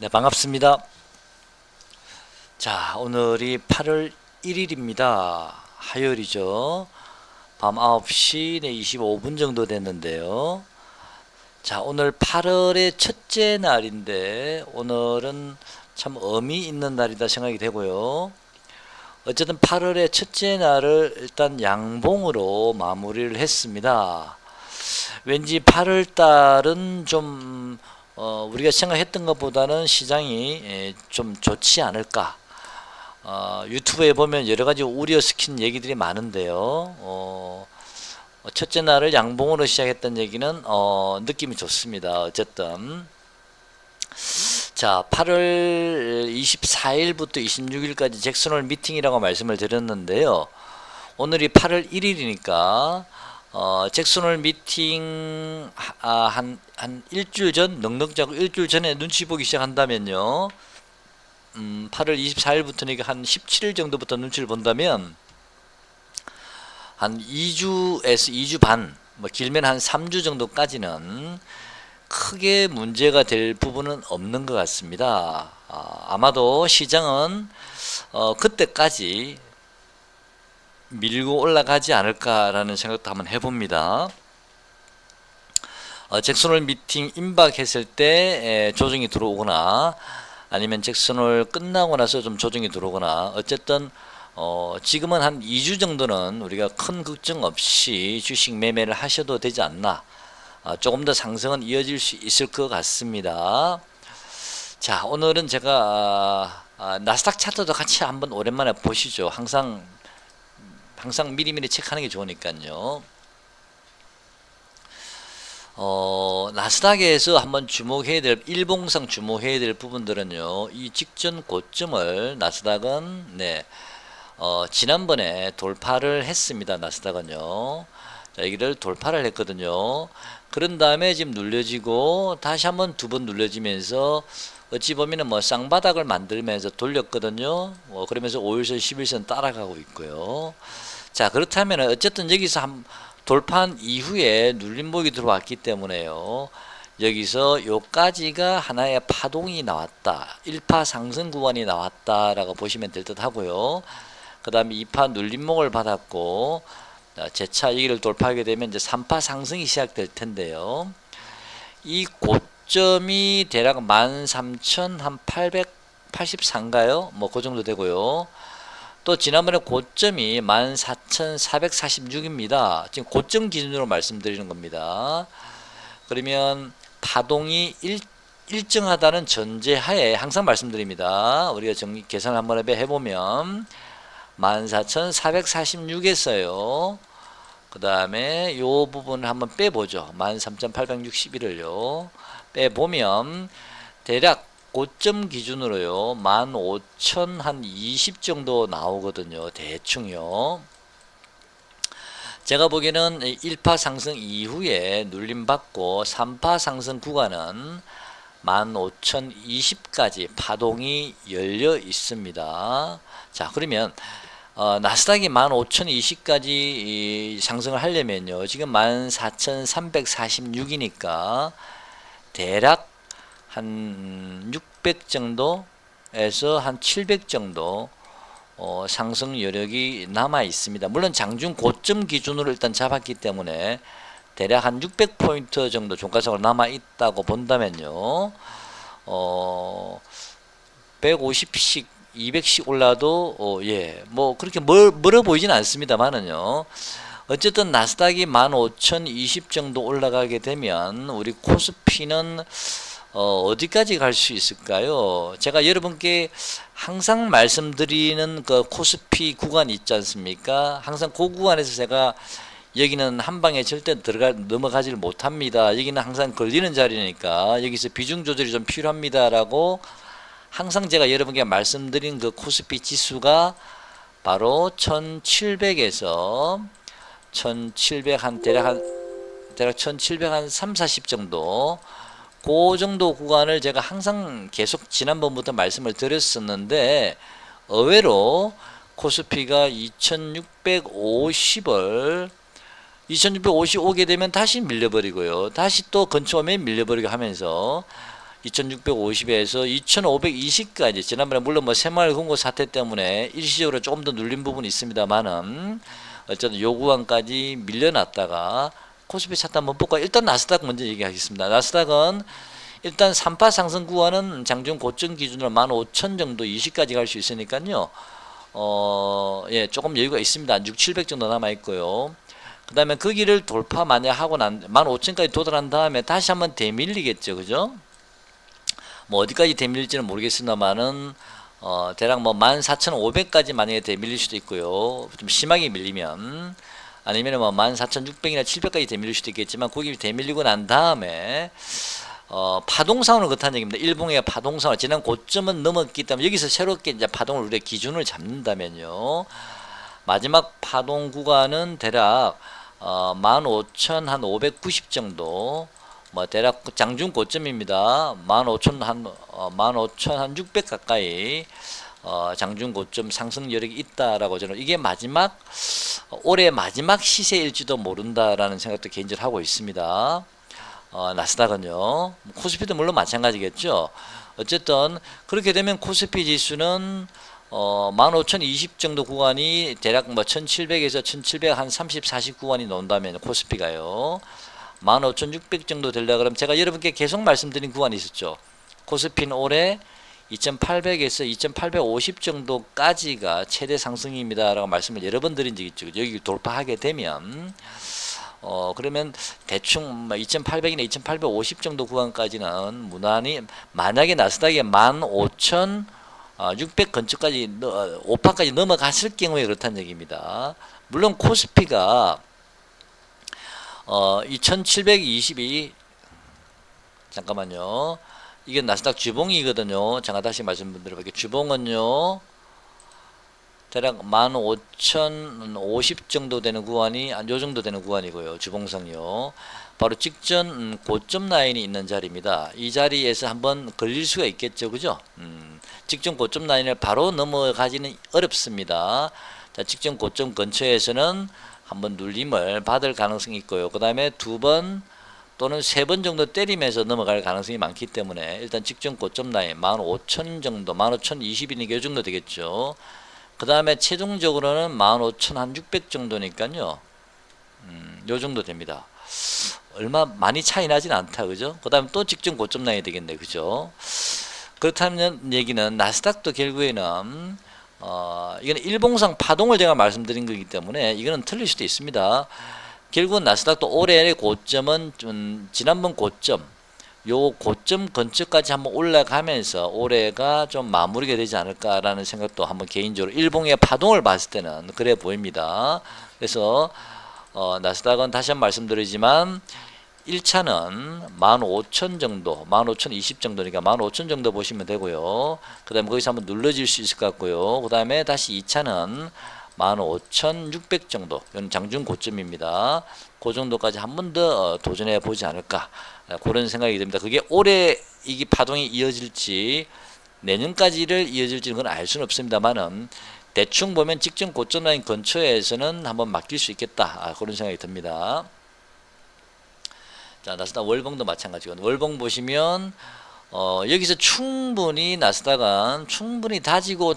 네, 반갑습니다. 자, 오늘이 8월 1일입니다. 화요일이죠. 밤 9시 25분 정도 됐는데요. 자, 오늘 8월의 첫째 날인데, 오늘은 참 의미 있는 날이다 생각이 되고요. 어쨌든 8월의 첫째 날을 일단 양봉으로 마무리를 했습니다. 왠지 8월 달은 좀 우리가 생각했던 것보다는 시장이 좀 좋지 않을까. 유튜브에 보면 여러 가지 우려 스킨 얘기들이 많은데요. 첫째 날을 양봉으로 시작했던 얘기는 느낌이 좋습니다. 어쨌든 자, 8월 24일부터 26일까지 잭슨홀 미팅이라고 말씀을 드렸는데요. 오늘이 8월 1일이니까 잭슨홀 미팅 한 일주일 전, 넉넉 잡고 일주일 전에 눈치 보기 시작한다면요. 8월 24일부터니까 한 17일 정도부터 눈치를 본다면 한 2주에서 2주 반, 뭐 길면 한 3주 정도까지는 크게 문제가 될 부분은 없는 것 같습니다. 아마도 시장은 그때까지 밀고 올라가지 않을까라는 생각도 한번 해봅니다. 잭슨홀 미팅 임박했을 때 조정이 들어오거나 아니면 잭슨홀 끝나고 나서 좀 조정이 들어오거나 어쨌든 지금은 한 2주 정도는 우리가 큰 걱정 없이 주식 매매를 하셔도 되지 않나. 조금 더 상승은 이어질 수 있을 것 같습니다. 자, 오늘은 제가 나스닥 차트도 같이 한번 오랜만에 보시죠. 항상 미리미리 체크하는 게 좋으니까요. 나스닥에서 한번 주목해야 될, 일봉상 주목해야 될 부분들은요, 이 직전 고점을 나스닥은, 지난번에 돌파를 했습니다. 나스닥은요. 자, 여기를 돌파를 했거든요. 그런 다음에 지금 눌려지고, 다시 한번 두 번 눌려지면서, 어찌 보면은 뭐 쌍바닥을 만들면서 돌렸거든요. 그러면서 5일선, 11선 따라가고 있고요. 자, 그렇다면 어쨌든 여기서 돌파한 이후에 눌림목이 들어왔기 때문에요. 여기서 요까지가 하나의 파동이 나왔다. 1파 상승 구간이 나왔다라고 보시면 될 듯 하고요. 그 다음에 2파 눌림목을 받았고, 재차 여기를 돌파하게 되면 이제 3파 상승이 시작될 텐데요. 이 고점이 대략 13,883가요? 뭐 그 정도 되고요. 또 지난번에 고점이 14,446입니다. 지금 고점 기준으로 말씀드리는 겁니다. 그러면 파동이 일정하다는 전제하에 항상 말씀드립니다. 우리가 계산을 한번 해보면 14,446에서요. 그 다음에 요 부분을 한번 빼보죠. 13,861을요. 빼보면 대략 고점 기준으로요. 15,020 정도 나오거든요. 대충요. 제가 보기에는 1파 상승 이후에 눌림받고 3파 상승 구간은 15,020까지 파동이 열려 있습니다. 자, 그러면 나스닥이 15,020까지 상승을 하려면요. 지금 14,346이니까 대략 한 600 정도에서 한 700 정도 상승 여력이 남아 있습니다. 물론 장중 고점 기준으로 일단 잡았기 때문에 대략 한 600포인트 정도 종가상으로 남아 있다고 본다면요. 150씩 200씩 올라도 뭐 그렇게 멀어 보이진 않습니다만은요. 어쨌든 나스닥이 15,020 정도 올라가게 되면 우리 코스피는 어디까지 갈 수 있을까요? 제가 여러분께 항상 말씀드리는 그 코스피 구간 있지 않습니까? 항상 그 구간에서 제가 여기는 한 방에 절대 넘어가지를 못합니다. 여기는 항상 걸리는 자리니까 여기서 비중 조절이 좀 필요합니다라고 항상 제가 여러분께 말씀드린 그 코스피 지수가 바로 1700에서 1700 한 대략 1700 한 3, 40 정도 그 정도 구간을 제가 항상 계속 지난번부터 말씀을 드렸었는데 의외로 코스피가 2650을 2650 오게 되면 다시 밀려버리고요. 다시 또 근처 오면 밀려버리고 하면서 2650에서 2520까지 지난번에 물론 뭐 새마을 금고 사태 때문에 일시적으로 조금 더 눌린 부분이 있습니다만은 어쨌든 요 구간까지 밀려났다가 코스피 차트 한번 볼까요? 일단 나스닥 먼저 얘기하겠습니다. 나스닥은 일단 3파 상승 구간은 장중 고점 기준으로 15,000 정도 20까지 갈 수 있으니까요. 예, 조금 여유가 있습니다. 6,700 정도 남아 있고요. 그 다음에 그 길을 돌파 만약 하고 난 15,000까지 도달한 다음에 다시 한번 대밀리겠죠. 그죠? 뭐 어디까지 대밀릴지는 모르겠습니다만은 대략 뭐 14,500까지 만약에 대밀릴 수도 있고요. 좀 심하게 밀리면 아니면 뭐 14,600이나 700까지 대밀릴 수도 있겠지만 거기 대밀리고 난 다음에 파동상으로 그렇다는 얘기입니다. 일봉의 파동상으로 지난 고점은 넘었기 때문에 여기서 새롭게 이제 파동을 우리가 기준을 잡는다면요. 마지막 파동 구간은 대략 15,590 정도 뭐 대략 장중 고점입니다. 15,600 가까이 장중 고점 상승 여력이 있다라고 저는 이게 마지막 올해 마지막 시세일지도 모른다라는 생각도 개인적으로 하고 있습니다. 나스닥은요. 코스피도 물론 마찬가지겠죠. 어쨌든 그렇게 되면 코스피 지수는 15,020 정도 구간이 대략 뭐 1,700에서 1,700 한 30, 40 구간이 나온다면 코스피가요. 15,600 정도 되려 그러면 제가 여러분께 계속 말씀드린 구간이 있었죠. 코스피는 올해 2,800에서 2,850 정도까지가 최대 상승입니다. 라고 말씀을 여러 번 드린 적이 있죠. 여기 돌파하게 되면 그러면 대충 2,800이나 2,850 정도 구간까지는 무난히 만약에 나스닥이 15,600 근처까지 5파까지 넘어갔을 경우에 그렇다는 얘기입니다. 물론 코스피가 2,722 잠깐만요. 이게 나스닥 주봉이거든요. 제가 다시 말씀드려볼게요. 주봉은요. 대략 15,050 정도 되는 구간이 요 정도 되는 구간이고요. 주봉상이요. 바로 직전 고점 라인이 있는 자리입니다. 이 자리에서 한번 걸릴 수가 있겠죠. 그죠? 직전 고점 라인을 바로 넘어가지는 어렵습니다. 자, 직전 고점 근처에서는 한번 눌림을 받을 가능성이 있고요. 그 다음에 2번 또는 3번 정도 때리면서 넘어갈 가능성이 많기 때문에 일단 직전 고점 라인 15,000 정도, 15,020이니까 이 정도 되겠죠. 그 다음에 최종적으로는 15,600 정도니까요. 요 정도 됩니다. 얼마 많이 차이 나진 않다. 그죠? 그 다음에 또 직전 고점 라인이 되겠네. 그죠? 그렇다는 얘기는 나스닥도 결국에는 이건 일봉상 파동을 제가 말씀드린 거기 때문에 이거는 틀릴 수도 있습니다. 결국은 나스닥도 올해의 고점은 지난번 고점 요 고점 근처까지 한번 올라가면서 올해가 좀 마무리가 되지 않을까라는 생각도 한번 개인적으로 일봉의 파동을 봤을 때는 그래 보입니다. 그래서 나스닥은 다시 한번 말씀드리지만 1차는 15,000 정도, 15,020 정도니까 15,000 정도 보시면 되고요. 그 다음에 거기서 한번 눌러질 수 있을 것 같고요. 그 다음에 다시 2차는 15,600 정도, 이건 장중 고점입니다. 그 정도까지 한 번 더 도전해 보지 않을까, 그런 생각이 듭니다. 그게 올해 이 파동이 이어질지 내년까지를 이어질지는 그건 알 수는 없습니다만은 대충 보면 직전 고점 라인 근처에서는 한번 맡길 수 있겠다, 그런 생각이 듭니다. 자, 나스닥 월봉도 마찬가지고 월봉 보시면 여기서 충분히 나스닥은 충분히 다져서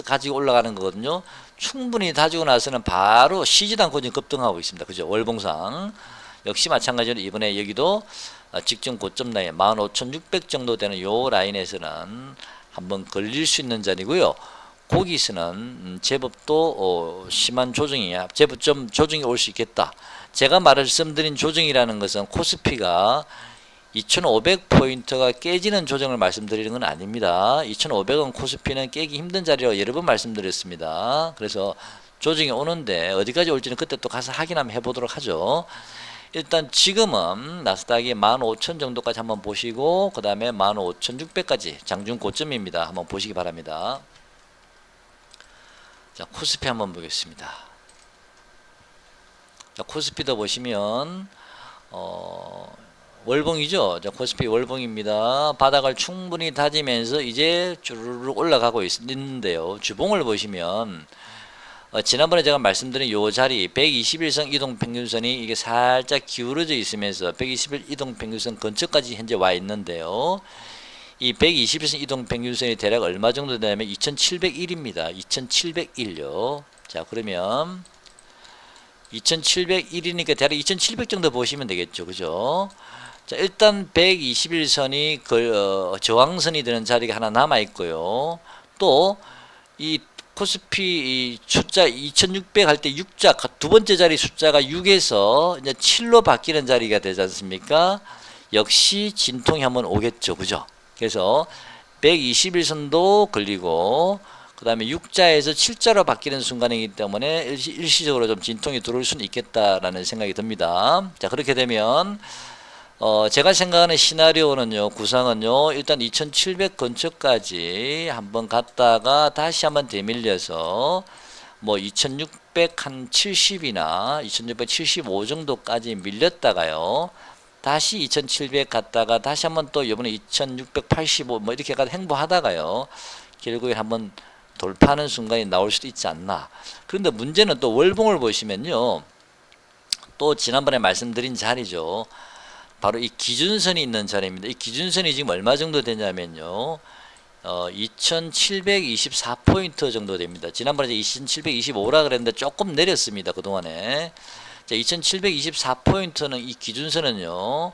가지고 올라가는 거거든요. 충분히 다지고 나서는 바로 쉬지도 않고 지금 급등하고 있습니다. 그죠? 월봉상 역시 마찬가지로 이번에 여기도 직전 고점 라인 15,600 정도 되는 요 라인에서는 한번 걸릴 수 있는 자리고요. 거기서는 제법 또 심한 조정이야. 제법 좀 조정이 올 수 있겠다. 제가 말씀드린 조정이라는 것은 코스피가 2,500포인트가 깨지는 조정을 말씀드리는 건 아닙니다. 2,500은 코스피는 깨기 힘든 자리라고 여러 번 말씀드렸습니다. 그래서 조정이 오는데 어디까지 올지는 그때 또 가서 확인 한번 해보도록 하죠. 일단 지금은 나스닥이 15,000 정도까지 한번 보시고 그 다음에 15,600까지 장중 고점입니다. 한번 보시기 바랍니다. 자, 코스피 한번 보겠습니다. 자, 코스피도 보시면 월봉이죠. 자, 코스피 월봉입니다. 바닥을 충분히 다지면서 이제 주르륵 올라가고 있는데요. 주봉을 보시면 지난번에 제가 말씀드린 요 자리 121선 이동평균선이 이게 살짝 기울어져 있으면서 121 이동평균선 근처까지 현재 와 있는데요. 이 121선 이동평균선이 대략 얼마 정도 되냐면 2701입니다. 2701요. 자, 그러면 2701이니까 대략 2700 정도 보시면 되겠죠. 그죠? 자, 일단 121선이 저항선이 되는 자리가 하나 남아 있고요. 또 이 코스피 이 숫자 2600 할 때 6자 두 번째 자리 숫자가 6에서 이제 7로 바뀌는 자리가 되지 않습니까? 역시 진통이 한번 오겠죠. 그죠? 그래서 121선도 걸리고 그 다음에 6자에서 7자로 바뀌는 순간이기 때문에 일시적으로 좀 진통이 들어올 수는 있겠다라는 생각이 듭니다. 자, 그렇게 되면 제가 생각하는 시나리오는요, 구상은요, 일단 2700 근처까지 한번 갔다가 다시 한번 되밀려서 뭐 2670이나 2675 정도까지 밀렸다가요, 다시 2700 갔다가 다시 한번 또 이번에 2685 뭐 이렇게 가다 행보하다가요, 결국에 한번 돌파하는 순간이 나올 수도 있지 않나. 그런데 문제는 또 월봉을 보시면요, 또 지난번에 말씀드린 자리죠. 바로 이 기준선이 있는 자리입니다. 이 기준선이 지금 얼마 정도 되냐면요. 2724포인트 정도 됩니다. 지난번에 2725라 그랬는데 조금 내렸습니다. 그동안에. 자, 2724포인트는 이 기준선은요.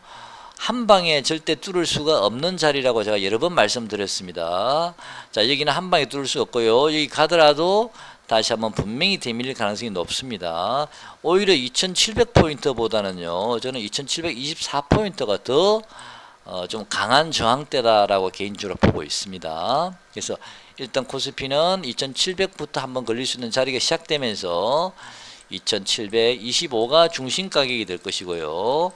한 방에 절대 뚫을 수가 없는 자리라고 제가 여러 번 말씀드렸습니다. 자, 여기는 한 방에 뚫을 수 없고요. 여기 가더라도 다시 한번 분명히 되밀릴 가능성이 높습니다. 오히려 2700포인트보다는요, 저는 2724포인트가 더 좀 강한 저항대다라고 개인적으로 보고 있습니다. 그래서 일단 코스피는 2700부터 한번 걸릴 수 있는 자리가 시작되면서 2725가 중심 가격이 될 것이고요.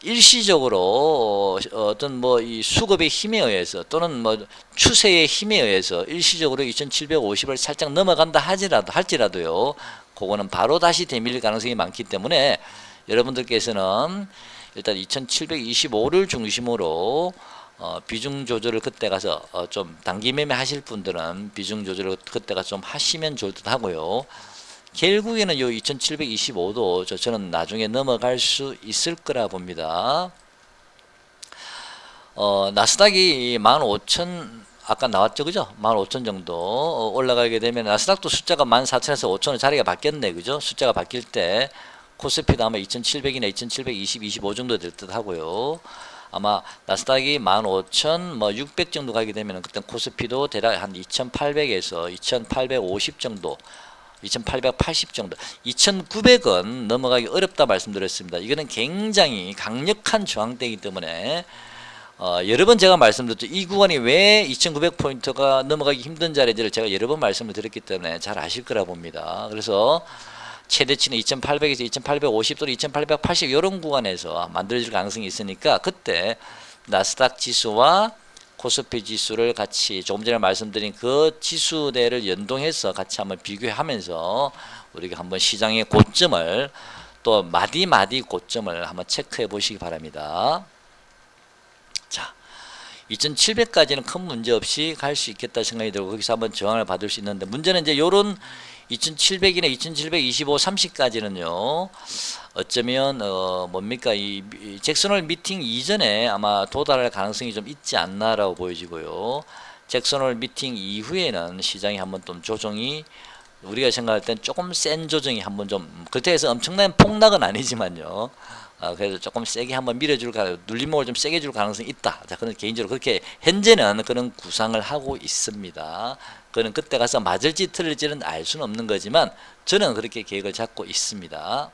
일시적으로 어떤 뭐 이 수급의 힘에 의해서 또는 뭐 추세의 힘에 의해서 일시적으로 2750을 살짝 넘어간다 할지라도요, 그거는 바로 다시 되밀릴 가능성이 많기 때문에 여러분들께서는 일단 2725를 중심으로 비중 조절을 그때 가서 좀 단기 매매 하실 분들은 비중 조절을 그때 가서 좀 하시면 좋을 듯 하고요. 결국에는 요 2725도 저는 나중에 넘어갈 수 있을 거라 봅니다. 나스닥이 15,000 아까 나왔죠, 그죠? 15,000 정도 올라가게 되면 나스닥도 숫자가 14,000에서 5,000원 자리가 바뀌었네, 그죠? 숫자가 바뀔 때 코스피도 아마 2,700이나 2,720, 25 정도 될 듯 하고요. 아마 나스닥이 15,000, 뭐 600 정도 가게 되면 그때 코스피도 대략 한 2,800에서 2,850 정도, 2,880 정도, 2,900은 넘어가기 어렵다 말씀드렸습니다. 이거는 굉장히 강력한 저항대이기 때문에 여러 번 제가 말씀드렸죠. 이 구간이 왜 2,900포인트가 넘어가기 힘든 자리인지를 제가 여러 번 말씀을 드렸기 때문에 잘 아실 거라 봅니다. 그래서 최대치는 2,800에서 2,850 또는 2,880 이런 구간에서 만들어질 가능성이 있으니까 그때 나스닥 지수와 코스피 지수를 같이 조금 전에 말씀드린 그 지수대를 연동해서 같이 한번 비교하면서 우리가 한번 시장의 고점을 또 마디마디 고점을 한번 체크해 보시기 바랍니다. 자, 2700까지는 큰 문제 없이 갈 수 있겠다 생각이 들고 거기서 한번 저항을 받을 수 있는데 문제는 이제 요런 2700이나 2725, 30까지는요. 어쩌면 뭡니까 이 잭슨홀 미팅 이전에 아마 도달할 가능성이 좀 있지 않나라고 보여지고요. 잭슨홀 미팅 이후에는 시장이 한번 좀 조정이 우리가 생각할 땐 조금 센 조정이 한번 좀 그렇다고 해서 엄청난 폭락은 아니지만요. 그래서 조금 세게 한번 밀어줄 눌림목을 좀 세게 줄 가능성이 있다. 자, 그런 개인적으로 그렇게 현재는 그런 구상을 하고 있습니다. 그는 그때 가서 맞을지 틀릴지는 알 수는 없는 거지만 저는 그렇게 계획을 잡고 있습니다.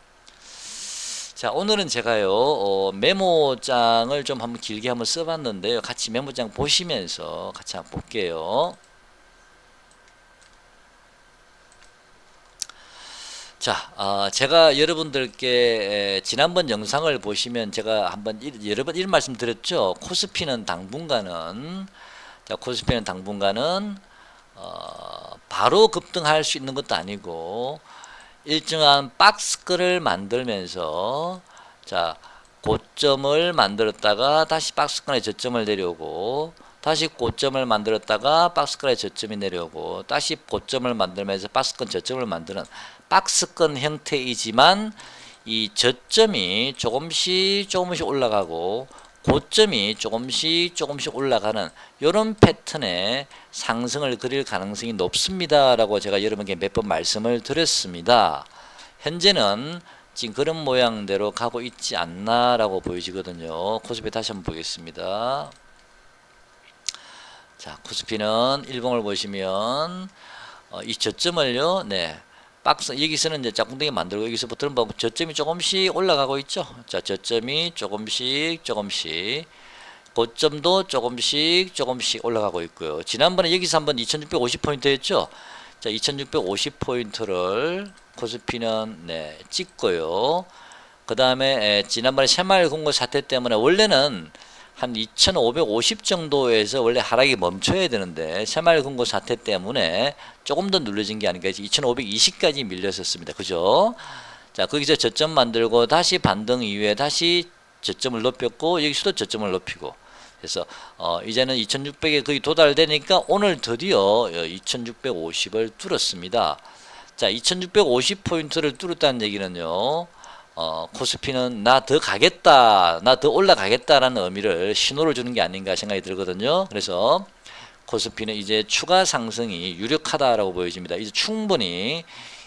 자, 오늘은 제가요 메모장을 좀 한번 길게 한번 써봤는데요. 같이 메모장 보시면서 같이 한번 볼게요. 자, 제가 여러분들께 지난번 영상을 보시면 제가 한번 여러 번 이런 말씀 드렸죠. 코스피는 당분간은 바로 급등할 수 있는 것도 아니고 일정한 박스권을 만들면서 자 고점을 만들었다가 다시 박스권의 저점을 내려오고 다시 고점을 만들었다가 박스권의 저점이 내려오고 다시 고점을 만들면서 박스권 저점을 만드는 박스권 형태이지만 이 저점이 조금씩 올라가고 고점이 조금씩 올라가는 이런 패턴의 상승을 그릴 가능성이 높습니다 라고 제가 여러분께 몇 번 말씀을 드렸습니다. 현재는 지금 그런 모양대로 가고 있지 않나 라고 보여지거든요. 코스피 다시 한번 보겠습니다. 자, 코스피는 일봉을 보시면 이 저점을요, 네, 박스 여기서는 이제 짝꿍댕이 만들고 여기서부터는 뭐 저점이 조금씩 올라가고 있죠. 자, 저점이 조금씩 고점도 조금씩 올라가고 있고요. 지난번에 여기서 한번 2650포인트였죠. 자, 2650포인트를 코스피는 네, 찍고요. 그 다음에 지난번에 새마을금고 사태 때문에 원래는 한 2550 정도에서 원래 하락이 멈춰야 되는데 새마을금고 사태 때문에 조금 더 눌러진 게 아닌가 해서 2520까지 밀렸었습니다. 그죠? 자, 거기서 저점 만들고 다시 반등 이후에 다시 저점을 높였고 여기서도 저점을 높이고 그래서 이제는 2600에 거의 도달되니까 오늘 드디어 2650을 뚫었습니다. 자, 2650포인트를 뚫었다는 얘기는요. 코스피는 나 더 가겠다, 나 더 올라가겠다라는 의미를 신호를 주는 게 아닌가 생각이 들거든요. 그래서 코스피는 이제 추가 상승이 유력하다라고 보여집니다. 이제 충분히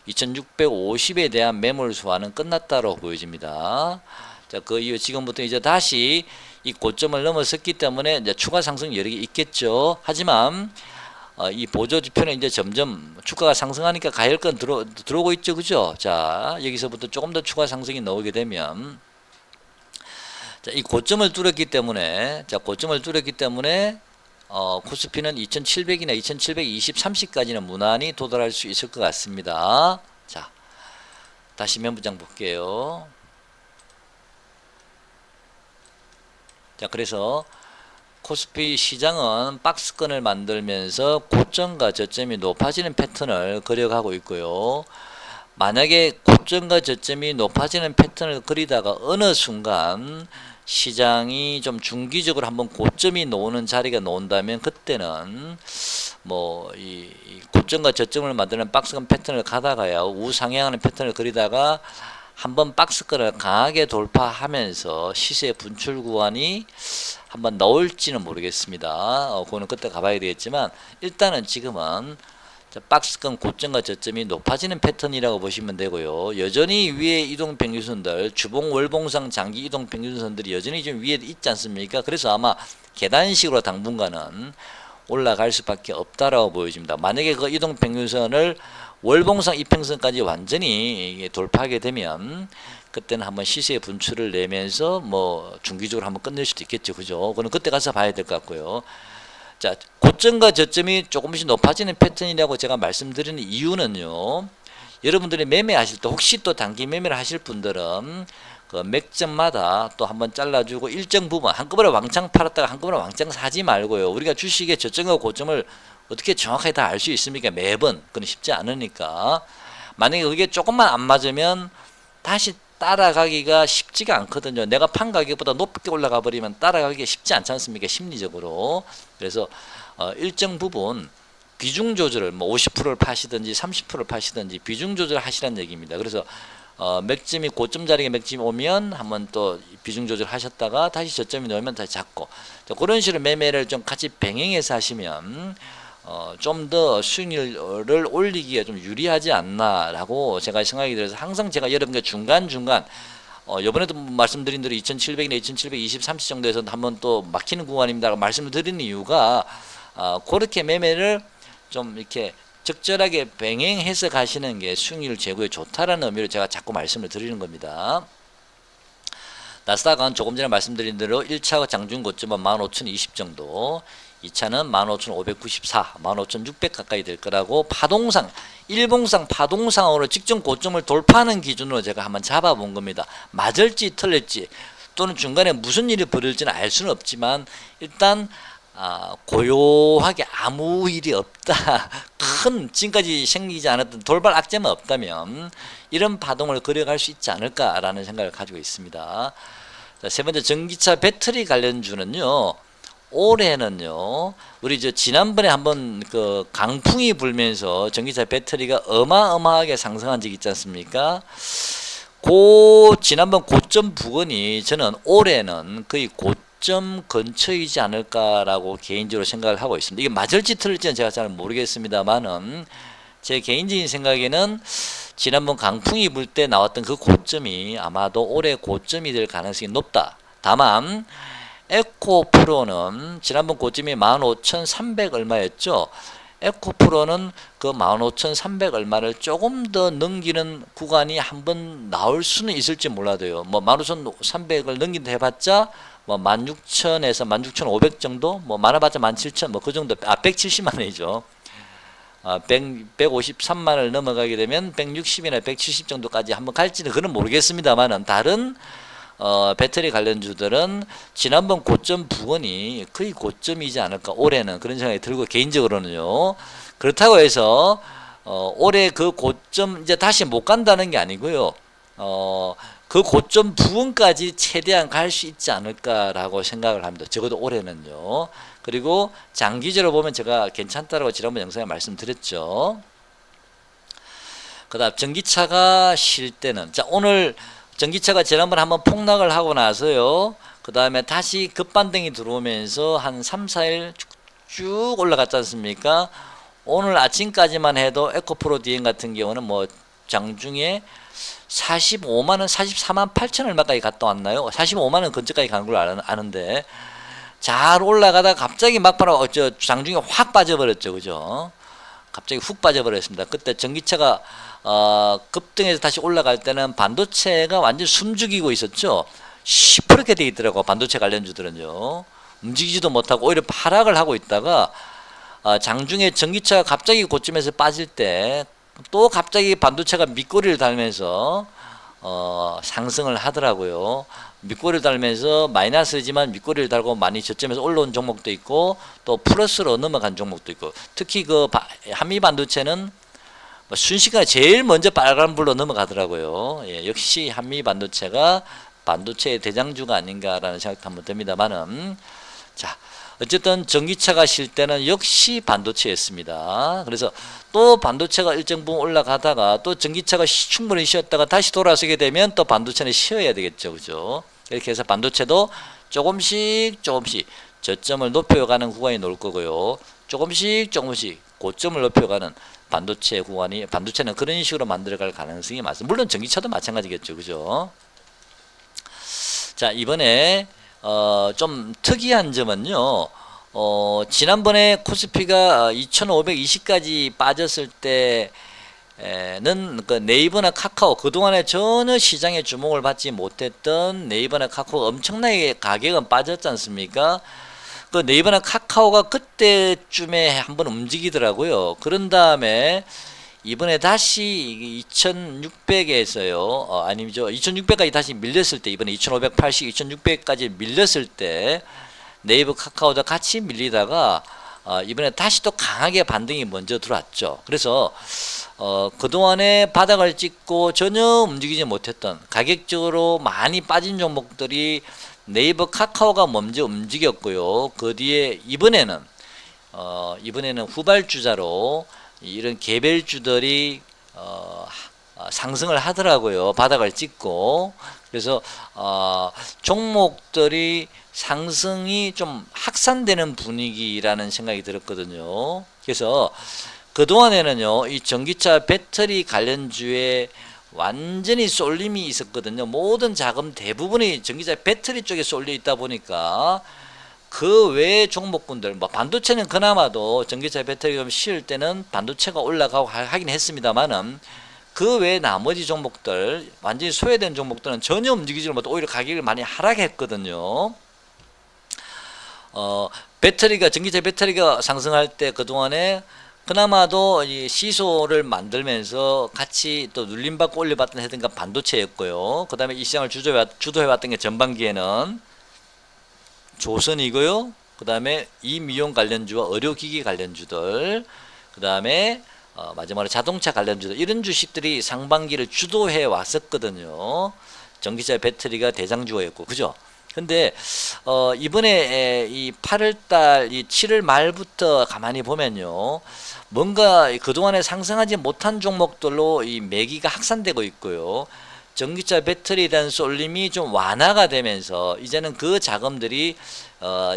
2650에 대한 매물 소화는 끝났다고 보여집니다. 자, 그 이후 지금부터 이제 다시 이 고점을 넘어섰기 때문에 이제 추가 상승 여력이 있겠죠. 하지만 이 보조지표는 이제 점점 주가가 상승하니까 가열권 들어오고 있죠. 그죠? 자, 여기서부터 조금 더 추가 상승이 나오게 되면 자, 이 고점을 뚫었기 때문에 코스피는 2700이나 2720, 30까지는 무난히 도달할 수 있을 것 같습니다. 자, 다시 매물장 볼게요. 자, 그래서 코스피 시장은 박스권을 만들면서 고점과 저점이 높아지는 패턴을 그려가고 있고요. 만약에 고점과 저점이 높아지는 패턴을 그리다가 어느 순간 시장이 좀 중기적으로 한번 고점이 나오는 자리가 나온다면 그때는 뭐 이 고점과 저점을 만드는 박스권 패턴을 가다가야 우상향하는 패턴을 그리다가 한번 박스권을 강하게 돌파하면서 시세 분출 구간이 한번 나올지는 모르겠습니다. 그거는 그때 가봐야 되겠지만 일단은 지금은 박스권 고점과 저점이 높아지는 패턴이라고 보시면 되고요. 여전히 위에 이동평균선들 주봉 월봉상 장기 이동평균선들이 여전히 좀 위에 있지 않습니까? 그래서 아마 계단식으로 당분간은 올라갈 수밖에 없다라고 보여집니다. 만약에 그 이동평균선을 월봉상 이평선까지 완전히 돌파하게 되면 그때는 한번 시세 분출을 내면서 뭐 중기적으로 한번 끝낼 수도 있겠죠. 그죠? 그거는 그때 가서 봐야 될 것 같고요. 자, 고점과 저점이 조금씩 높아지는 패턴이라고 제가 말씀드리는 이유는요. 여러분들이 매매하실 때 혹시 또 단기 매매를 하실 분들은 그 맥점마다 또 한번 잘라주고 일정 부분 한꺼번에 왕창 팔았다가 한꺼번에 왕창 사지 말고요. 우리가 주식의 저점과 고점을 어떻게 정확하게 다 알 수 있습니까? 매번. 그건 쉽지 않으니까. 만약에 그게 조금만 안 맞으면 다시 따라가기가 쉽지가 않거든요. 내가 판 가격보다 높게 올라가 버리면 따라가기가 쉽지 않지 않습니까? 심리적으로. 그래서 일정 부분 비중 조절을 뭐 50%를 파시든지 30%를 파시든지 비중 조절을 하시라는 얘기입니다. 그래서 맥점이 고점 자리에 맥점이 오면 한번 또 비중 조절 하셨다가 다시 저점이 나오면 다시 잡고 그런 식으로 매매를 좀 같이 병행해서 하시면 좀 더 수익률을 올리기가 좀 유리하지 않나라고 제가 생각이 들어서 항상 제가 여러분께 중간중간 이번에도 말씀드린 대로 2700이나 2720, 30 정도에서 한번 또 막히는 구간입니다 말씀을 드리는 이유가 그렇게 매매를 좀 이렇게 적절하게 병행해서 가시는 게 수익률 제고에 좋다라는 의미로 제가 자꾸 말씀을 드리는 겁니다. 나스닥은 조금 전에 말씀드린 대로 1차 장중 고점은 15,020 정도, 2차는 15,594, 15,600 가까이 될 거라고 파동상, 일봉상 파동상으로 직전 고점을 돌파하는 기준으로 제가 한번 잡아본 겁니다. 맞을지 틀릴지 또는 중간에 무슨 일이 벌어질지는 알 수는 없지만 일단 고요하게 아무 일이 없다. 큰 지금까지 생기지 않았던 돌발 악재만 없다면 이런 파동을 그려갈 수 있지 않을까라는 생각을 가지고 있습니다. 자, 세 번째 전기차 배터리 관련주는요. 올해는요, 우리 지난번에 한번 그 강풍이 불면서 전기차 배터리가 어마어마하게 상승한 적이 있지 않습니까? 지난번 고점 부근이 저는 올해는 거의 고점 근처이지 않을까라고 개인적으로 생각을 하고 있습니다. 이게 맞을지 틀릴지는 제가 잘 모르겠습니다만은 제 개인적인 생각에는 지난번 강풍이 불 때 나왔던 그 고점이 아마도 올해 고점이 될 가능성이 높다. 다만 에코프로는 지난번 고점이 15,300 얼마였죠. 에코프로는 그 15,300 얼마를 조금 더 넘기는 구간이 한번 나올 수는 있을지 몰라도요. 뭐 15,300을 넘긴다 해봤자 뭐 16,000에서 16,500 정도, 뭐 많아봤자 17,000, 뭐 그 정도, 170만 원이죠. 153만 원을 넘어가게 되면 160이나 170 정도까지 한번 갈지는 그건 모르겠습니다만은 다른 배터리 관련주들은 지난번 고점 부근이 거의 고점이지 않을까 올해는 그런 생각이 들고 개인적으로는요. 그렇다고 해서 올해 그 고점 이제 다시 못 간다는 게 아니고요. 그 고점 부근까지 최대한 갈 수 있지 않을까라고 생각을 합니다. 적어도 올해는요. 그리고 장기적으로 보면 제가 괜찮다라고 지난번 영상에 말씀드렸죠. 그다음 전기차가 쉴 때는 자 오늘 전기차가 지난번에 한번 폭락을 하고 나서요. 그 다음에 다시 급반등이 들어오면서 한 3, 4일 쭉 올라갔지 않습니까? 오늘 아침까지만 해도 에코프로 DM 같은 경우는 뭐 장중에 45만원, 44만 8천 얼마까지 갔다 왔나요? 45만원 근처까지 가는 걸 아는데 잘 올라가다가 갑자기 막바로 장중에 확 빠져버렸죠. 그죠? 갑자기 훅 빠져버렸습니다. 그때 전기차가 급등해서 다시 올라갈 때는 반도체가 완전 숨죽이고 있었죠. 시퍼렇게 돼 있더라고. 반도체 관련주들은요. 움직이지도 못하고 오히려 하락을 하고 있다가 장중에 전기차가 갑자기 고점에서 빠질 때 또 갑자기 반도체가 밑꼬리를 달면서 상승을 하더라고요. 밑꼬리를 달면서 마이너스지만 밑꼬리를 달고 많이 저점에서 올라온 종목도 있고 또 플러스로 넘어간 종목도 있고 특히 그 한미 반도체는 순식간에 제일 먼저 빨간불로 넘어가더라고요. 예, 역시 한미 반도체가 반도체의 대장주가 아닌가라는 생각도 한번 듭니다만은 자 어쨌든 전기차가 쉴 때는 역시 반도체였습니다. 그래서 또 반도체가 일정 부분 올라가다가 또 전기차가 충분히 쉬었다가 다시 돌아서게 되면 또 반도체는 쉬어야 되겠죠. 그죠? 이렇게 해서 반도체도 조금씩 저점을 높여가는 구간이 나올 거고요. 조금씩 고점을 높여가는 반도체는 그런 식으로 만들어갈 가능성이 많습니다. 물론 전기차도 마찬가지겠죠. 그죠? 자, 이번에 좀 특이한 점은요. 지난번에 코스피가 2520까지 빠졌을 때는 그 네이버나 카카오 그동안에 전혀 시장에 주목을 받지 못했던 네이버나 카카오 엄청나게 가격은 빠졌지 않습니까? 그 네이버나 카카오가 그때쯤에 한번 움직이더라고요. 그런 다음에 이번에 다시 2600에서요. 아니죠. 2600까지 다시 밀렸을 때 이번에 2580, 2600까지 밀렸을 때 네이버 카카오도 같이 밀리다가 이번에 다시 또 강하게 반등이 먼저 들어왔죠. 그래서 그동안에 바닥을 찍고 전혀 움직이지 못했던 가격적으로 많이 빠진 종목들이 네이버 카카오가 먼저 움직였고요. 그 뒤에 이번에는 후발주자로 이런 개별주들이 상승을 하더라고요. 바닥을 찍고. 그래서 종목들이 상승이 좀 확산되는 분위기라는 생각이 들었거든요. 그래서 그동안에는요, 이 전기차 배터리 관련주에 완전히 쏠림이 있었거든요. 모든 자금 대부분이 전기차 배터리 쪽에 쏠려 있다 보니까 그 외의 종목군들, 뭐 반도체는 그나마도 전기차 배터리가 좀 쉴 때는 반도체가 올라가고 하긴 했습니다만은 그 외의 나머지 종목들, 완전히 소외된 종목들은 전혀 움직이지 못하고 오히려 가격을 많이 하락했거든요. 전기차 배터리가 상승할 때 그동안에 그나마도 이 시소를 만들면서 같이 또 눌림받고 올려봤던 해든가 반도체였고요. 그 다음에 이 시장을 주도해왔던 게 전반기에는 조선이고요. 그 다음에 이미용 관련주와 의료기기 관련주들, 그 다음에 마지막으로 자동차 관련주들, 이런 주식들이 상반기를 주도해 왔었거든요. 전기차 배터리가 대장주였고, 그죠? 근데 이번에 이 8월달 이 7월 말부터 가만히 보면요, 뭔가 그동안에 상승하지 못한 종목들로 이 매기가 확산되고 있고요. 전기차 배터리에 대한 쏠림이 좀 완화가 되면서 이제는 그 자금들이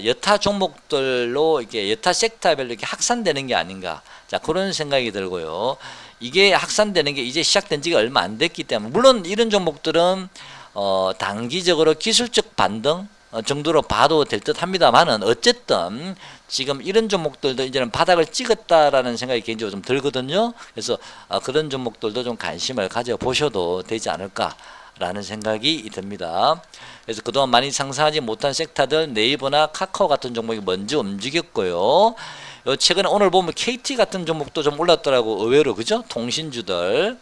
여타 종목들로 이렇게 여타 섹터별로 이렇게 확산되는 게 아닌가. 자, 그런 생각이 들고요. 이게 확산되는 게 이제 시작된 지가 얼마 안 됐기 때문에, 물론 이런 종목들은 단기적으로 기술적 반등 정도로 봐도 될 듯 합니다만은, 어쨌든 지금 이런 종목들도 이제는 바닥을 찍었다라는 생각이 개인적으로 좀 들거든요. 그래서 그런 종목들도 좀 관심을 가져보셔도 되지 않을까라는 생각이 듭니다. 그래서 그동안 많이 상승하지 못한 섹터들, 네이버나 카카오 같은 종목이 먼저 움직였고요. 최근에 오늘 보면 KT 같은 종목도 좀 올랐더라고, 의외로. 그죠? 통신주들.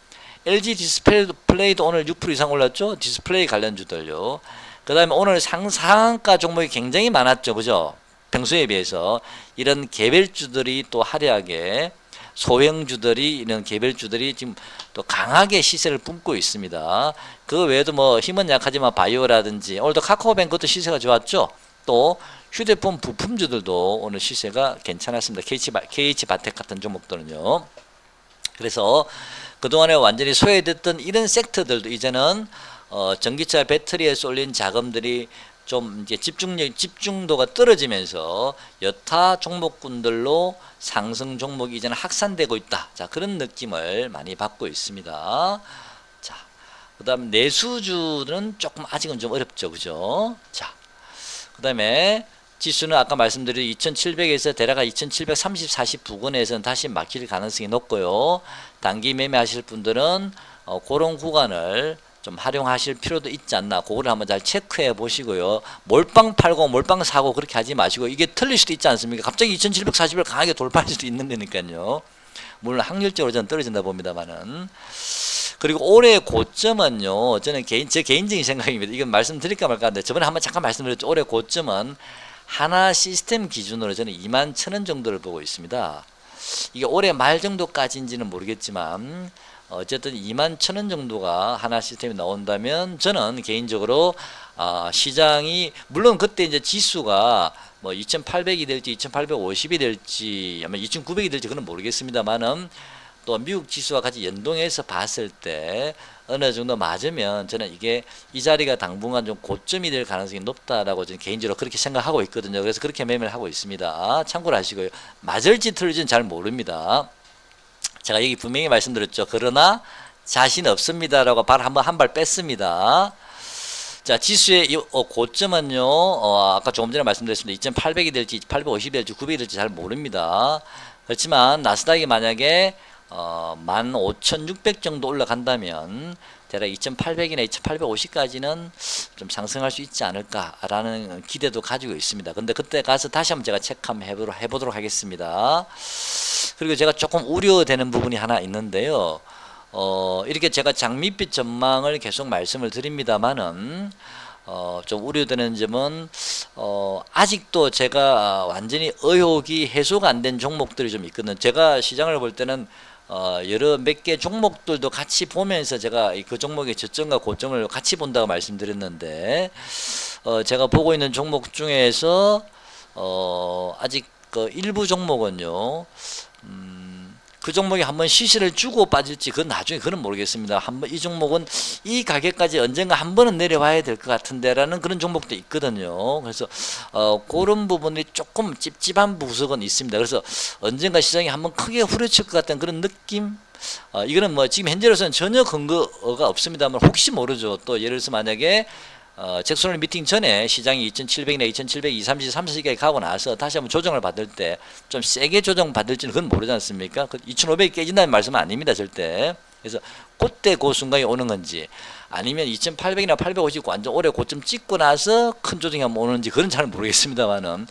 LG 디스플레이도 오늘 6% 이상 올랐죠? 디스플레이 관련주들요. 그 다음에 오늘 상한가 종목이 굉장히 많았죠. 그죠? 평소에 비해서. 이런 개별주들이 또 화려하게, 소형주들이, 이런 개별주들이 지금 또 강하게 시세를 뿜고 있습니다. 그 외에도 뭐 힘은 약하지만 바이오라든지, 오늘도 카카오뱅크도 시세가 좋았죠? 또 휴대폰 부품주들도 오늘 시세가 괜찮았습니다. KH바텍 같은 종목들은요. 그래서 그동안에 완전히 소외됐던 이런 섹터들도 이제는 전기차 배터리에 쏠린 자금들이 좀 이제 집중도가 떨어지면서 여타 종목군들로 상승 종목이 이제는 확산되고 있다. 자, 그런 느낌을 많이 받고 있습니다. 자, 그다음 내수주는 조금 아직은 좀 어렵죠, 그죠? 자, 그다음에 지수는 아까 말씀드린 2700에서 대략 2730, 40 부근에서는 다시 막힐 가능성이 높고요. 단기 매매하실 분들은 그런 구간을 좀 활용하실 필요도 있지 않나, 그거를 한번 잘 체크해 보시고요. 몰빵 팔고 몰빵 사고 그렇게 하지 마시고, 이게 틀릴 수도 있지 않습니까? 갑자기 2740을 강하게 돌파할 수도 있는 거니까요. 물론 확률적으로 저는 떨어진다 봅니다만은. 그리고 올해 고점은요, 저는 제 개인적인 생각입니다. 이건 말씀드릴까 말까 하는데, 저번에 한번 잠깐 말씀드렸죠. 올해 고점은 하나 시스템 기준으로 저는 21,000원 정도를 보고 있습니다. 이게 올해 말 정도까지인지는 모르겠지만 어쨌든 21,000원 정도가 하나 시스템이 나온다면, 저는 개인적으로 시장이, 물론 그때 이제 지수가 뭐 2,800이 될지 2,850이 될지 아마 2,900이 될지 그건 모르겠습니다만은, 또 미국 지수와 같이 연동해서 봤을 때 어느 정도 맞으면 저는 이게 이 자리가 당분간 좀 고점이 될 가능성이 높다라고 저는 개인적으로 그렇게 생각하고 있거든요. 그래서 그렇게 매매를 하고 있습니다. 참고를 하시고요. 맞을지 틀릴지는 잘 모릅니다. 제가 여기 분명히 말씀드렸죠. 그러나 자신 없습니다라고 한 발 뺐습니다. 자, 지수의 고점은요, 아까 조금 전에 말씀드렸습니다. 2,800이 될지 2,850이 될지 900이 될지 잘 모릅니다. 그렇지만 나스닥이 만약에 15,600 정도 올라간다면 대략 2,800이나 2,850까지는 좀 상승할 수 있지 않을까라는 기대도 가지고 있습니다. 근데 그때 가서 다시 한번 제가 체크 한번 해보도록 하겠습니다. 그리고 제가 조금 우려되는 부분이 하나 있는데요. 이렇게 제가 장밋빛 전망을 계속 말씀을 드립니다만은, 좀 우려되는 점은, 아직도 제가 완전히 의혹이 해소가 안 된 종목들이 좀 있거든요. 제가 시장을 볼 때는 여러 몇 개 종목들도 같이 보면서 제가 그 종목의 저점과 고점을 같이 본다고 말씀드렸는데, 제가 보고 있는 종목 중에서 아직 그 일부 종목은요, 그 종목이 한번 시세를 주고 빠질지 그건 나중에, 그건 모르겠습니다. 한번 이 종목은 이 가격까지 언젠가 한 번은 내려와야 될 것 같은데라는 그런 종목도 있거든요. 그래서 그런 부분이 조금 찝찝한 부석은 있습니다. 그래서 언젠가 시장이 한번 크게 후려칠 것 같은 그런 느낌. 이거는 뭐 지금 현재로서는 전혀 근거가 없습니다만 혹시 모르죠. 또 예를 들어서 만약에 잭슨홀 미팅 전에 시장이 2,700이나 2,700, 230, 30까지 가고 나서 다시 한번 조정을 받을 때 좀 세게 조정 받을지는 그건 모르지 않습니까? 2,500이 깨진다는 말씀은 아닙니다, 절대. 그래서 그때 그 순간이 오는 건지, 아니면 2,800이나 850 완전 올해 고점 찍고 나서 큰 조정이 한번 오는지, 그건 잘 모르겠습니다만은,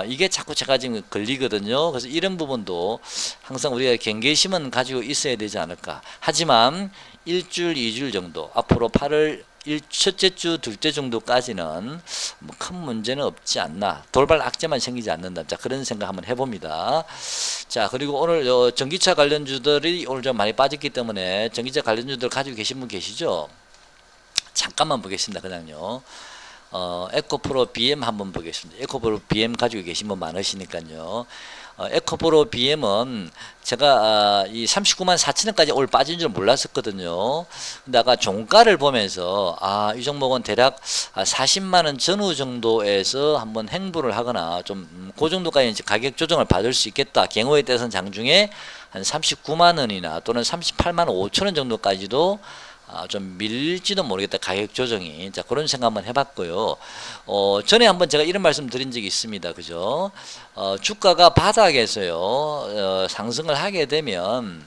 이게 자꾸 제가 지금 걸리거든요. 그래서 이런 부분도 항상 우리가 경계심은 가지고 있어야 되지 않을까. 하지만 일주일, 2주일 정도, 앞으로 8월 첫째 주, 둘째 정도까지는 뭐 큰 문제는 없지 않나, 돌발 악재만 생기지 않는다. 자, 그런 생각 한번 해봅니다. 자, 그리고 오늘 전기차 관련주들이 오늘 좀 많이 빠졌기 때문에 전기차 관련주들 가지고 계신 분 계시죠? 잠깐만 보겠습니다. 그냥요. 에코프로 BM 한번 보겠습니다. 에코프로 BM 가지고 계신 분 많으시니까요. 에코프로 BM은 제가 이 39만 4천 원까지 올 빠진 줄 몰랐었거든요. 근데 아까 종가를 보면서 이 종목은 대략 40만 원 전후 정도에서 한번 행보를 하거나 좀 그 정도까지 이제 가격 조정을 받을 수 있겠다. 경우에 따라서는 장중에 한 39만 원이나 또는 38만 5천 원 정도까지도 좀 밀릴지도 모르겠다. 가격 조정이. 자, 그런 생각 한번 해봤고요. 전에 한번 제가 이런 말씀 드린 적이 있습니다. 그죠? 주가가 바닥에서요, 상승을 하게 되면,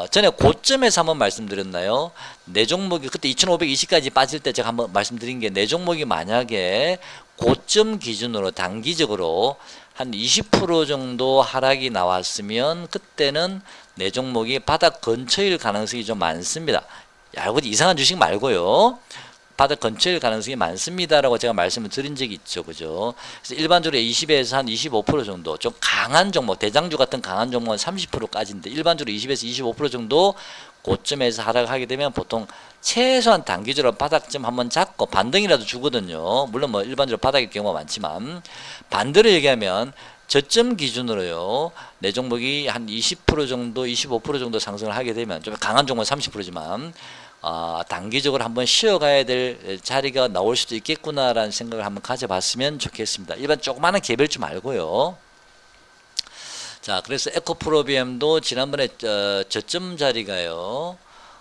전에 고점에서 한번 말씀드렸나요? 내 종목이 그때 2520까지 빠질 때 제가 한번 말씀드린 게 내 종목이 만약에 고점 기준으로 단기적으로 한 20% 정도 하락이 나왔으면 그때는 내 종목이 바닥 근처일 가능성이 좀 많습니다. 여러분 이상한 주식 말고요. 바닥 근처일 가능성이 많습니다라고 제가 말씀을 드린 적이 있죠. 그죠? 그래서 일반적으로 20에서 한 25% 정도 좀 강한 종목, 대장주 같은 강한 종목은 30%까지인데 일반적으로 20에서 25% 정도 고점에서 하락하게 되면 보통 최소한 단기적으로 바닥점 한번 잡고 반등이라도 주거든요. 물론 뭐 일반적으로 바닥일 경우가 많지만 반대로 얘기하면 저점 기준으로요. 내 종목이 한 20% 정도, 25% 정도 상승을 하게 되면 좀 강한 종목은 30%지만 단기적으로 한번 쉬어가야 될 자리가 나올 수도 있겠구나라는 생각을 한번 가져봤으면 좋겠습니다. 일반 조그마한 개별주 말고요. 자, 그래서 에코프로비엠도 지난번에 저점 자리가요.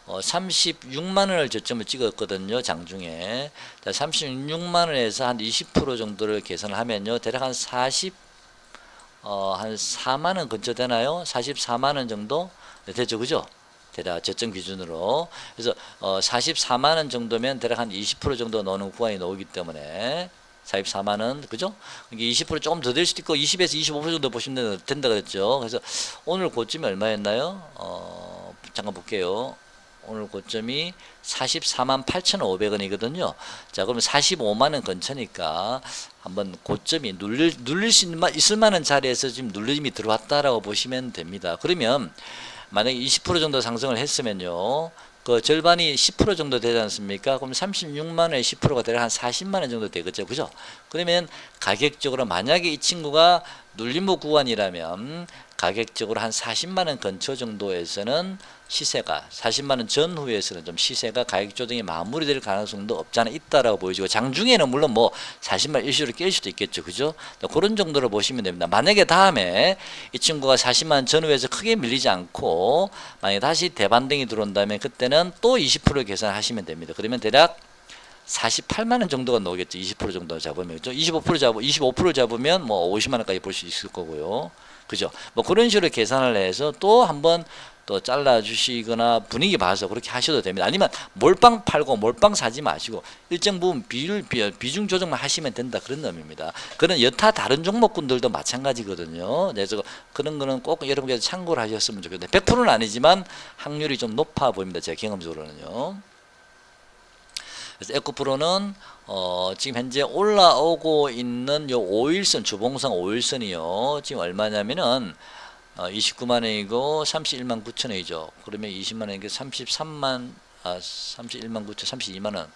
36만 원을 저점을 찍었거든요. 장중에. 자, 36만 원에서 한 20% 정도를 계산을 하면요. 대략 한 4만 원 근처 되나요? 44만 원 정도? 네, 되죠. 그죠? 대략 저점 기준으로. 그래서 44만 원 정도면 대략 한 20% 정도 넣는 구간이 나오기 때문에 44만 원, 그죠? 이게 20% 조금 더 될 수도 있고 20에서 25% 정도 보시면 된다 그랬죠. 그래서 오늘 고점이 얼마였나요? 잠깐 볼게요. 오늘 고점이 44만 8,500원이거든요. 자, 그러면 45만 원 근처니까 한번 고점이 눌릴 수 있을 만한 자리에서 지금 눌림이 들어왔다라고 보시면 됩니다. 그러면 만약에 20% 정도 상승을 했으면요. 그 절반이 10% 정도 되지 않습니까? 그럼 36만 원에 10%가 대략 한 40만 원 정도 되겠죠. 그죠? 그러면 가격적으로 만약에 이 친구가 눌림목 구간이라면 가격적으로 한 40만 원 근처 정도에서는 시세가 40만 원 전후에서는 좀 시세가 가격 조정이 마무리될 가능성도 없지 않아 있다라고 보여지고 장중에는 물론 뭐 40만 원 일시로 깰 수도 있겠죠. 그죠? 그런 정도로 보시면 됩니다. 만약에 다음에 이 친구가 40만 원 전후에서 크게 밀리지 않고 만약에 다시 대반등이 들어온다면 그때는 또 20% 계산하시면 됩니다. 그러면 대략 48만 원 정도가 나오겠죠. 20% 정도 잡으면. 25% 잡으면 뭐 50만 원까지 볼 수 있을 거고요. 그죠? 뭐 그런 식으로 계산을 해서 또 한번 또 잘라주시거나 분위기 봐서 그렇게 하셔도 됩니다. 아니면 몰빵 팔고 몰빵 사지 마시고 일정 부분 비중 조정만 하시면 된다. 그런 의미입니다. 그런 여타 다른 종목군들도 마찬가지거든요. 그래서 그런 거는 꼭 여러분께서 참고를 하셨으면 좋겠는데 100%는 아니지만 확률이 좀 높아 보입니다. 제 경험적으로는요. 그래서 에코프로는 지금 현재 올라오고 있는 요 5일선 주봉상 5일선이요. 지금 얼마냐면은 29만 원이고 31만 9천 원이죠. 그러면 20만 원이니까 31만 9천 32만 원.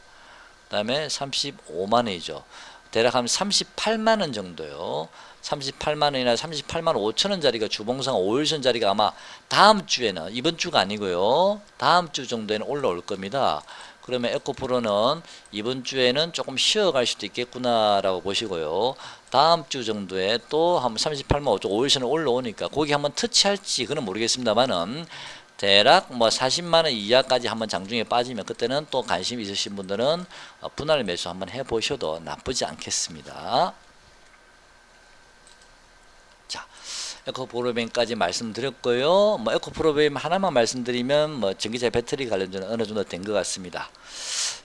그다음에 35만 원이죠. 대략 한 38만 원 정도요. 38만 원이나 38만 5천 원짜리가 주봉상 5일선 자리가 아마 다음 주에는 이번 주가 아니고요. 다음 주 정도에는 올라올 겁니다. 그러면 에코프로는 이번 주에는 조금 쉬어갈 수도 있겠구나라고 보시고요. 다음 주 정도에 또 한번 38만 5천 5일선을 올라오니까 거기 한번 터치할지 그는 모르겠습니다만은 대략 뭐 40만 원 이하까지 한번 장중에 빠지면 그때는 또 관심 있으신 분들은 분할 매수 한번 해보셔도 나쁘지 않겠습니다. 자, 에코프로빔까지 말씀드렸고요. 뭐 에코프로빔 하나만 말씀드리면 뭐 전기차 배터리 관련주는 어느 정도 된 것 같습니다.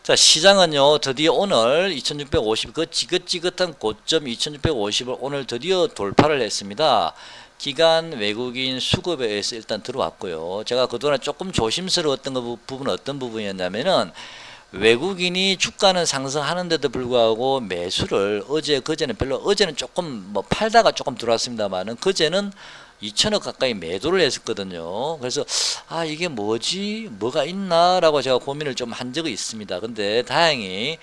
자, 시장은요 드디어 오늘 2650 그 지긋지긋한 고점 2650을 오늘 드디어 돌파를 했습니다. 기관 외국인 수급에 의해서 일단 들어왔고요. 제가 그동안 조금 조심스러웠던 부분은 어떤 부분이었냐면은 외국인이 주가는 상승하는데도 불구하고 매수를 그제는 별로 어제는 조금 뭐 팔다가 조금 들어왔습니다만은 그제는 2천억 가까이 매도를 했었거든요. 그래서 이게 뭐지 뭐가 있나라고 제가 고민을 좀 한 적이 있습니다. 근데 다행히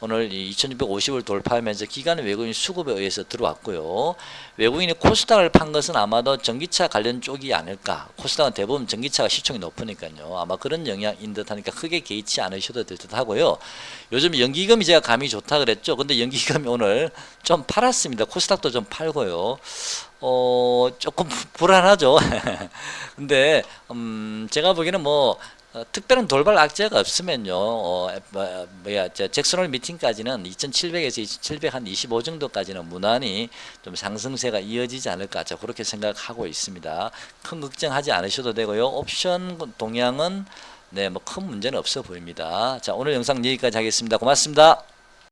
오늘 2650을 돌파하면서 기관 외국인 수급에 의해서 들어왔고요. 외국인이 코스닥을 판 것은 아마도 전기차 관련 쪽이 아닐까. 코스닥은 대부분 전기차가 시총이 높으니까요. 아마 그런 영향인 듯 하니까 크게 개의치 않으셔도 될 듯 하고요. 요즘 연기금이 제가 감이 좋다 그랬죠. 근데 연기금이 오늘 좀 팔았습니다. 코스닥도 좀 팔고요. 조금 불안하죠. 근데 제가 보기에는 뭐 특별한 돌발 악재가 없으면요. 잭슨홀 미팅까지는 2700에서 2700 한 25 정도까지는 무난히 좀 상승세가 이어지지 않을까. 저 그렇게 생각하고 있습니다. 큰 걱정하지 않으셔도 되고요. 옵션 동향은 네, 뭐 큰 문제는 없어 보입니다. 자, 오늘 영상 여기까지 하겠습니다. 고맙습니다.